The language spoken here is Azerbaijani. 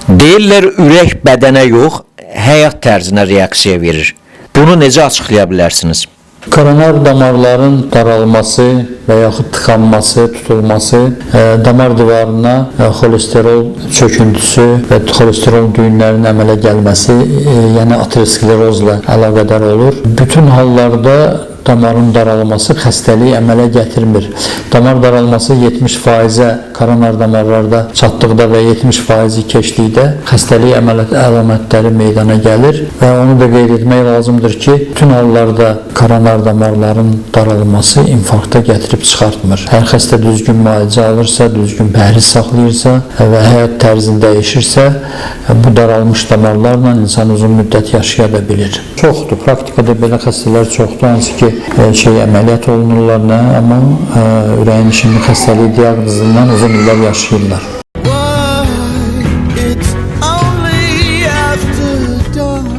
Deyirlər ürək bədənə yox, həyat tərzinə reaksiya verir. Bunu necə açıqlaya bilərsiniz? Koronar damarların daralması və yaxud tıxanması, tutulması damar divarına xolesterol çöküntüsü və xolesterol düyünlərinin əmələ gəlməsi, yəni aterosklerozla əlaqədar olur. Bütün hallarda damarın daralması xəstəliyi əmələ gətirmir. Damar daralması 70%-ə koronar damarlarda çatdıqda və 70%-i keçdikdə xəstəlik əlamətləri meydana gəlir və onu da qeyd etmək lazımdır ki, bütün hallarda koronar damarların daralması infarkta gətirib çıxartmır. Hər xəstə düzgün müalicə alırsa, düzgün pəhriz saxlayırsa və həyat tərzini dəyişirsə, bu daralmış damarlarla insan uzun müddət yaşaya da bilir. Çoxdur, praktikada belə xəstələr çoxdur, hansı ki, əməliyyat olunurlar, amma ürəyin işimi xəstəliyi diaqnozindən uzun illər yaşayırlar.